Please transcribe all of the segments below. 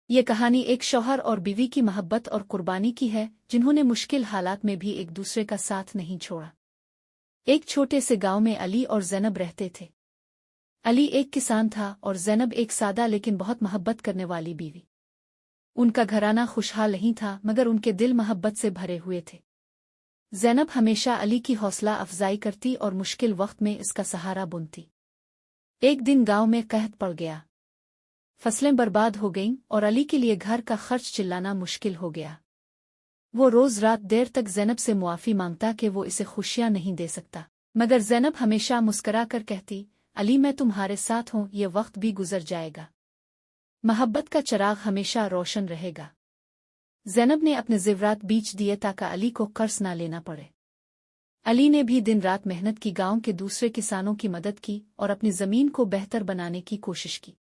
یہ کہانی ایک شوہر اور بیوی کی محبت اور قربانی کی ہے جنہوں نے مشکل حالات میں بھی ایک دوسرے کا ساتھ نہیں چھوڑا۔ ایک چھوٹے سے گاؤں میں علی اور زینب رہتے تھے۔ علی ایک کسان تھا اور زینب ایک سادہ لیکن بہت محبت کرنے والی بیوی۔ ان کا گھرانہ خوشحال نہیں تھا مگر ان کے دل محبت سے بھرے ہوئے تھے۔ زینب ہمیشہ علی کی حوصلہ افزائی کرتی اور مشکل وقت میں اس کا سہارا بنتی۔ ایک دن گاؤں میں قحط پڑ گیا۔ فصلیں برباد ہو گئیں اور علی کے لیے گھر کا خرچ چلانا مشکل ہو گیا۔ وہ روز رات دیر تک زینب سے معافی مانگتا کہ وہ اسے خوشیاں نہیں دے سکتا، مگر زینب ہمیشہ مسکرا کر کہتی، علی میں تمہارے ساتھ ہوں، یہ وقت بھی گزر جائے گا، محبت کا چراغ ہمیشہ روشن رہے گا۔ زینب نے اپنے زیورات بیچ دیے تاکہ علی کو قرض نہ لینا پڑے۔ علی نے بھی دن رات محنت کی، گاؤں کے دوسرے کسانوں کی مدد کی اور اپنی زمین کو بہتر بنانے کی کوشش کی۔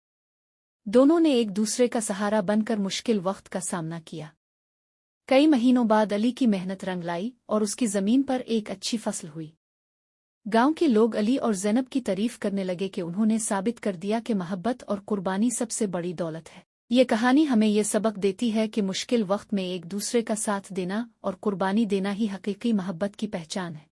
دونوں نے ایک دوسرے کا سہارا بن کر مشکل وقت کا سامنا کیا۔ کئی مہینوں بعد علی کی محنت رنگ لائی اور اس کی زمین پر ایک اچھی فصل ہوئی۔ گاؤں کے لوگ علی اور زینب کی تعریف کرنے لگے کہ انہوں نے ثابت کر دیا کہ محبت اور قربانی سب سے بڑی دولت ہے۔ یہ کہانی ہمیں یہ سبق دیتی ہے کہ مشکل وقت میں ایک دوسرے کا ساتھ دینا اور قربانی دینا ہی حقیقی محبت کی پہچان ہے۔